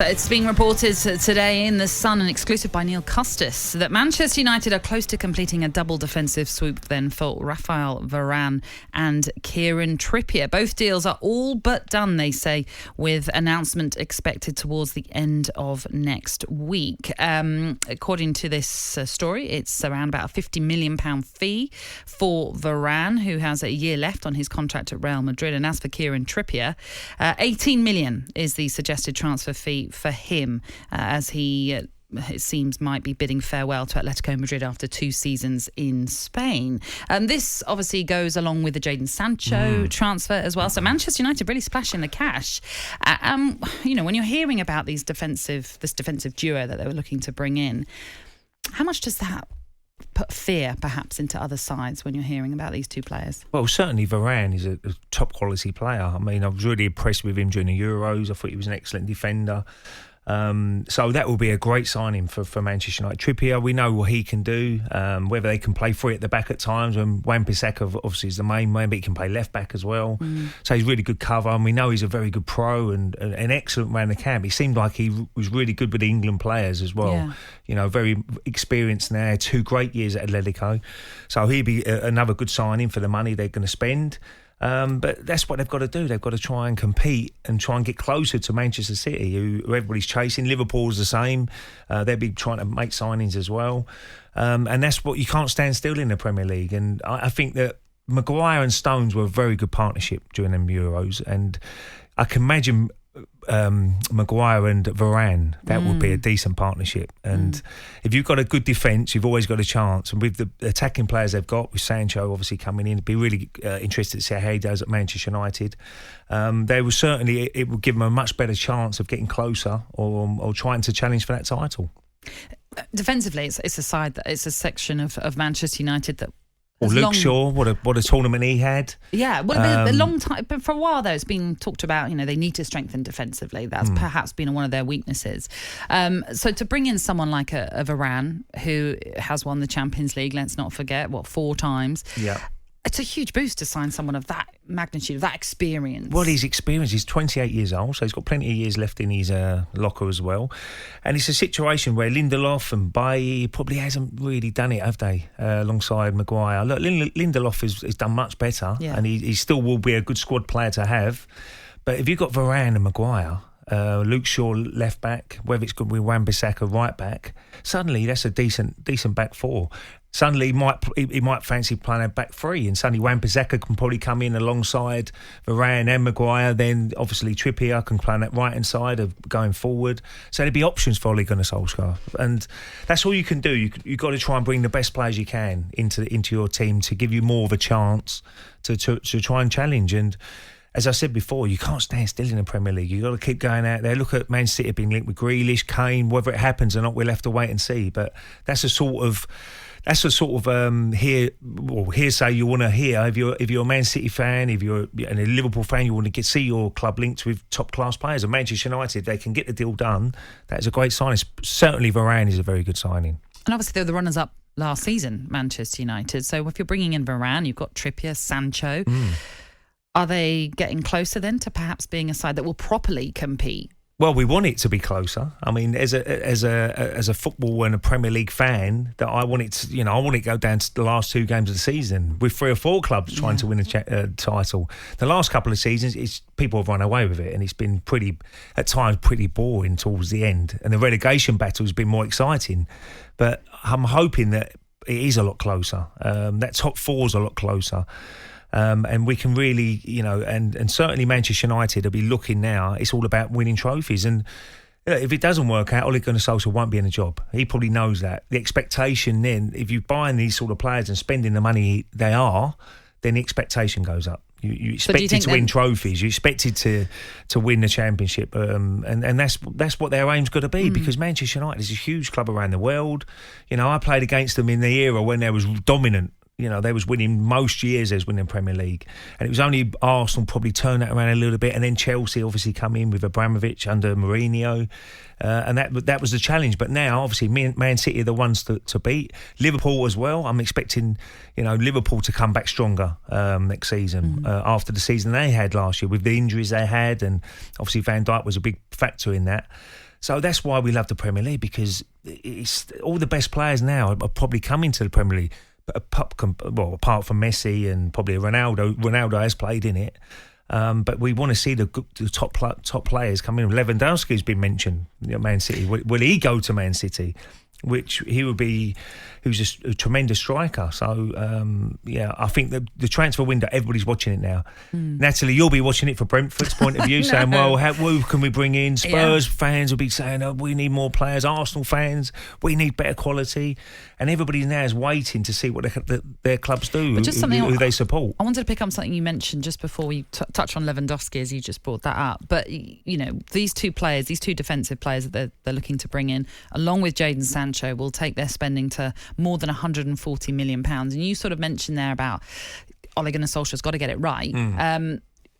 It's being reported today in The Sun, an exclusive by Neil Custis, that Manchester United are close to completing a double defensive swoop then for Raphael Varane and Kieran Trippier. Both deals are all but done, they say, with announcement expected towards the end of next week. According to this story, it's around about a £50 million fee for Varane, who has a year left on his contract at Real Madrid. And as for Kieran Trippier, 18 million is the suggested transfer fee for him, as he it seems might be bidding farewell to Atletico Madrid after 2 seasons in Spain. This obviously goes along with the Jadon Sancho transfer as well. So Manchester United really splashing the cash. When you're hearing about this defensive duo that they were looking to bring in, how much does that put fear perhaps into other sides when you're hearing about these two players? Well, certainly Varane is a top quality player. I mean, I was really impressed with him during the Euros. I thought he was an excellent defender. So that will be a great signing for Manchester United. Trippier, we know what he can do, whether they can play free at the back at times, when Wan-Bissaka obviously is the main man, but he can play left back as well. So he's really good cover, and we know he's a very good pro and an excellent around the camp. He seemed like he was really good with the England players as well. Yeah. You know, very experienced now, 2 great years at Atletico. So he'd be another good signing for the money they're going to spend. But that's what they've got to do. They've got to try and compete and try and get closer to Manchester City, who everybody's chasing. Liverpool's the same. They'll be trying to make signings as well. And that's what you can't stand still in the Premier League. And I think that Maguire and Stones were a very good partnership during them Euros. And I can imagine Maguire and Varane, that would be a decent partnership. And if you've got a good defence, you've always got a chance. And with the attacking players they've got, with Sancho obviously coming in, it'd be really interested to see how he does at Manchester United. They will certainly, it will give them a much better chance of getting closer or trying to challenge for that title. Defensively, it's a side that it's a section of Manchester United that. Or Luke Shaw, what a tournament he had. Yeah, well, a long time. But for a while, though, it's been talked about, they need to strengthen defensively. That's perhaps been one of their weaknesses. So to bring in someone like a Varane, who has won the Champions League, let's not forget, 4 times. Yeah. It's a huge boost to sign someone of that magnitude, of that experience. Well, he's experienced. He's 28 years old, so he's got plenty of years left in his locker as well. And it's a situation where Lindelof and Bailly probably hasn't really done it, have they, alongside Maguire? Look, Lindelof has done much better, and he still will be a good squad player to have. But if you've got Varane and Maguire, Luke Shaw left back, whether it's good with Wan-Bissaka right back, suddenly that's a decent back 4. Suddenly he might fancy playing a back 3, and suddenly Wan-Bissaka can probably come in alongside Varane and Maguire. Then obviously Trippier can play on that right hand side of going forward. So there'd be options for Ole Gunnar Solskjaer, and that's all you can do. You've got to try and bring the best players you can into your team to give you more of a chance to try and challenge. And as I said before, you can't stand still in the Premier League. You've got to keep going out there. Look at Man City being linked with Grealish, Kane. Whether it happens or not, we'll have to wait and see. But that's a sort of hearsay you want to hear. If you're a Man City fan, if you're a Liverpool fan, you want to see your club linked with top class players. And Manchester United, they can get the deal done. That is a great signing. Certainly, Varane is a very good signing. And obviously, they're the runners up last season, Manchester United. So if you're bringing in Varane, you've got Trippier, Sancho. Are they getting closer then to perhaps being a side that will properly compete? Well, we want it to be closer. I mean, as a football and a Premier League fan, that I want it to, I want it to go down to the last 2 games of the season with 3 or 4 clubs trying to win a title. The last couple of seasons, people have run away with it, and it's been at times pretty boring towards the end. And the relegation battle has been more exciting. But I'm hoping that it is a lot closer. That top 4 is a lot closer. And we can really, and certainly Manchester United will be looking now. It's all about winning trophies. And if it doesn't work out, Ole Gunnar Solskjaer won't be in a job. He probably knows that. The expectation then, if you're buying these sort of players and spending the money they are, then the expectation goes up. You expected to win trophies. You expected to win the championship, and that's what their aim's got to be. Because Manchester United is a huge club around the world. I played against them in the era when they was dominant. They was winning most years. They was winning Premier League, and it was only Arsenal probably turned that around a little bit, and then Chelsea obviously come in with Abramovich under Mourinho, and that was the challenge. But now, obviously, Man City are the ones to beat. Liverpool as well. I'm expecting, Liverpool to come back stronger next season after the season they had last year with the injuries they had, and obviously Van Dijk was a big factor in that. So that's why we love the Premier League, because it's all the best players now are probably coming to the Premier League. Apart from Messi and probably Ronaldo has played in it. But we want to see the top players come in. Lewandowski's been mentioned, Man City. Will he go to Man City? Which who's a tremendous striker. So, I think the transfer window, everybody's watching it now. Natalie, you'll be watching it for Brentford's point of view, saying, well, who can we bring in? Spurs fans will be saying, oh, we need more players. Arsenal fans, we need better quality. And everybody now is waiting to see what their clubs do, who they support. I wanted to pick up something you mentioned just before we touch on Lewandowski, as you just brought that up. But, these two defensive players that they're looking to bring in, along with Jadon Sancho, will take their spending to more than £140 million. And you sort of mentioned there about Ole Gunnar Solskjaer's got to get it right.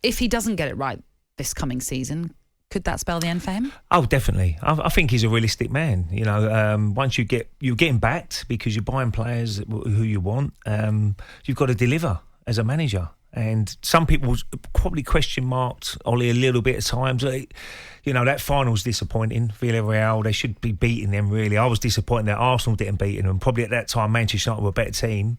If he doesn't get it right this coming season, could that spell the end for him? Oh, definitely. I think he's a realistic man. Once you're getting backed because you're buying players who you want, you've got to deliver as a manager. And some people probably question marked Ollie a little bit at times. That final's disappointing. Villarreal, they should be beating them, really. I was disappointed that Arsenal didn't beat them. Probably at that time, Manchester United were a better team.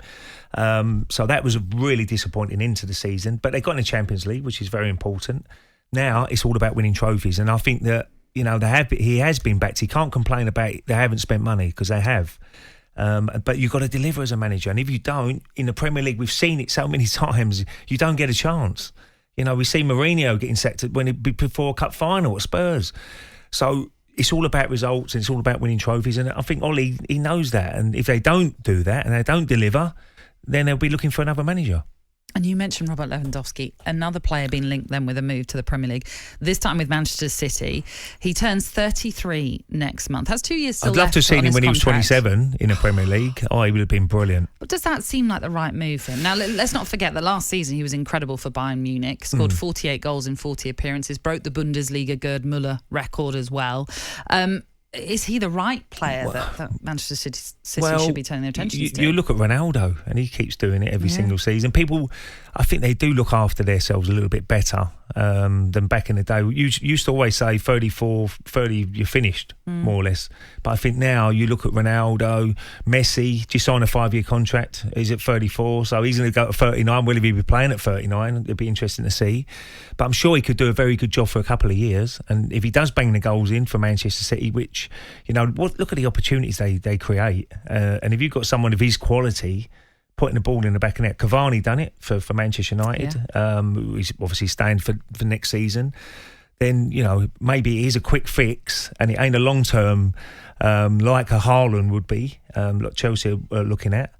So that was a really disappointing end to the season. But they got in the Champions League, which is very important. Now it's all about winning trophies. And I think that, he has been backed. He can't complain about it. They haven't spent money, because they have. But you've got to deliver as a manager. And if you don't, in the Premier League, we've seen it so many times, you don't get a chance. We see Mourinho getting sacked before a cup final at Spurs. So it's all about results, and it's all about winning trophies. And I think Ollie, he knows that. And if they don't do that and they don't deliver, then they'll be looking for another manager. And you mentioned Robert Lewandowski, another player being linked then with a move to the Premier League, this time with Manchester City. He turns 33 next month. Has 2 years still left. I'd love to have seen him when he was 27 in the Premier League. Oh, he would have been brilliant. But does that seem like the right move for him? Now, let's not forget that last season he was incredible for Bayern Munich, scored 48 goals in 40 appearances, broke the Bundesliga Gerd Müller record as well. Is he the right player that Manchester City should be turning their attention to? You look at Ronaldo, and he keeps doing it every single season. People, I think they do look after themselves a little bit better than back in the day. You used to always say 34, 30, you're finished, more or less. But I think now you look at Ronaldo, Messi, just signed a 5-year contract. He's at 34, so he's going to go to 39. Will he be playing at 39? It'd be interesting to see. But I'm sure he could do a very good job for a couple of years. And if he does bang the goals in for Manchester City, which, look at the opportunities they create. And if you've got someone of his quality putting the ball in the back of the net, Cavani done it for Manchester United. He's obviously staying for next season. Then, maybe it is a quick fix, and it ain't a long-term like a Haaland would be, like Chelsea are looking at.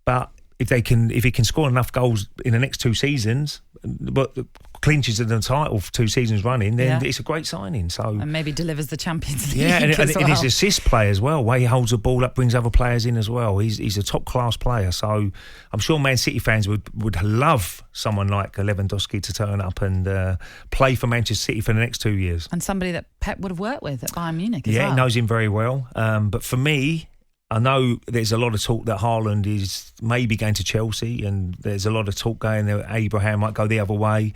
But if he can score enough goals in the next 2 seasons, but clinches the title for 2 seasons running, then it's a great signing. So, and maybe delivers the Champions League. Yeah, and his assist play as well, where he holds the ball up, brings other players in as well. He's a top class player. So I'm sure Man City fans would love someone like Lewandowski to turn up and play for Manchester City for the next 2 years. And somebody that Pep would have worked with at Bayern Munich as well. Yeah, he knows him very well. But for me, I know there's a lot of talk that Haaland is maybe going to Chelsea, and there's a lot of talk going that Abraham might go the other way.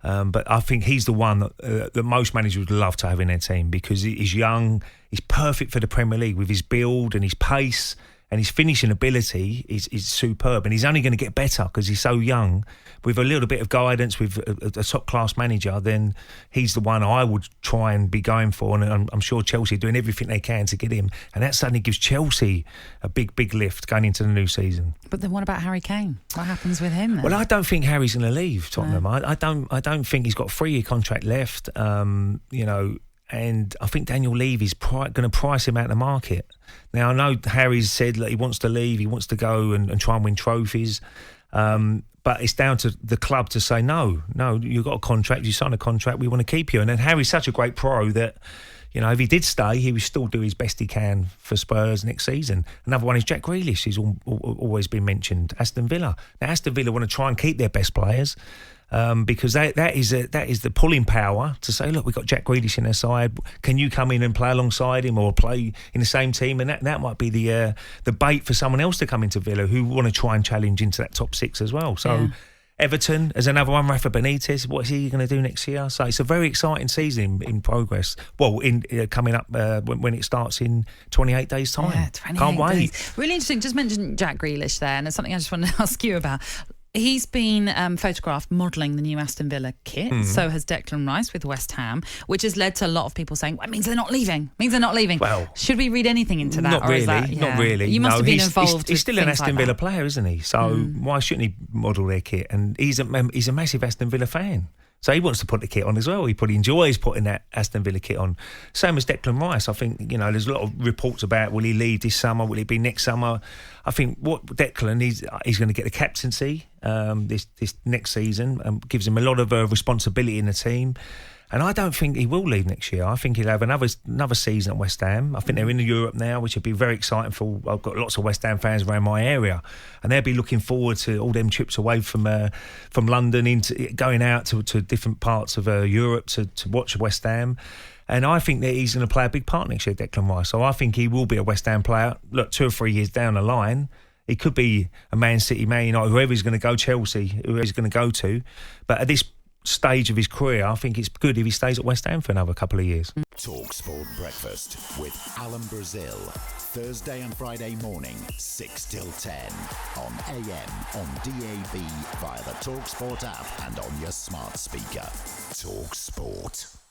But I think he's the one that most managers would love to have in their team, because he's young, he's perfect for the Premier League with his build and his pace, and his finishing ability is superb. And he's only going to get better because he's so young. With a little bit of guidance, with a top-class manager, then he's the one I would try and be going for. And I'm sure Chelsea are doing everything they can to get him. And that suddenly gives Chelsea a big, big lift going into the new season. But then what about Harry Kane? What happens with him then? Well, I don't think Harry's going to leave Tottenham. No. I don't think he's got a 3-year contract left. And I think Daniel Levy is going to price him out of the market. Now, I know Harry's said that he wants to leave, he wants to go and try and win trophies. But it's down to the club to say, no, you've got a contract, you signed a contract, we want to keep you. And then Harry's such a great pro that, if he did stay, he would still do his best he can for Spurs next season. Another one is Jack Grealish, who's always been mentioned. Aston Villa. Now, Aston Villa want to try and keep their best players. Because that is the pulling power to say, look, we've got Jack Grealish in their side. Can you come in and play alongside him or play in the same team? And that might be the bait for someone else to come into Villa who want to try and challenge into that top 6 as well. So Everton as another one. Rafa Benitez, what is he going to do next year? So it's a very exciting season in progress. Well, coming up when it starts in 28 days' time. Yeah, 28 Can't wait. days. Really interesting. Just mentioned Jack Grealish there, and there's something I just wanted to ask you about. He's been photographed modelling the new Aston Villa kit. So has Declan Rice with West Ham, which has led to a lot of people saying, well, it means they're not leaving. Well, should we read anything into that? Not or really. Is that, Not really. You must have been involved. He's still an Aston Villa player, isn't he? So why shouldn't he model their kit? And he's a massive Aston Villa fan. So he wants to put the kit on as well. He probably enjoys putting that Aston Villa kit on. Same as Declan Rice. I think, there's a lot of reports about will he leave this summer, will it be next summer? I think what Declan, he's going to get the captaincy this next season, gives him a lot of responsibility in the team. And I don't think he will leave next year. I think he'll have another season at West Ham. I think they're in Europe now, which would be very exciting for. I've got lots of West Ham fans around my area, and they'll be looking forward to all them trips away from London into going out to different parts of Europe to watch West Ham. And I think that he's going to play a big part next year, Declan Rice. So I think he will be a West Ham player. Look, 2 or 3 years down the line, he could be a Man City, Man United, whoever he's going to go, Chelsea, whoever he's going to go to. But at this stage of his career, I think it's good if he stays at West Ham for another couple of years. talkSPORT Breakfast with Alan Brazil. Thursday and Friday morning, 6 till 10. On AM, on DAB, via the talkSPORT app and on your smart speaker. talkSPORT.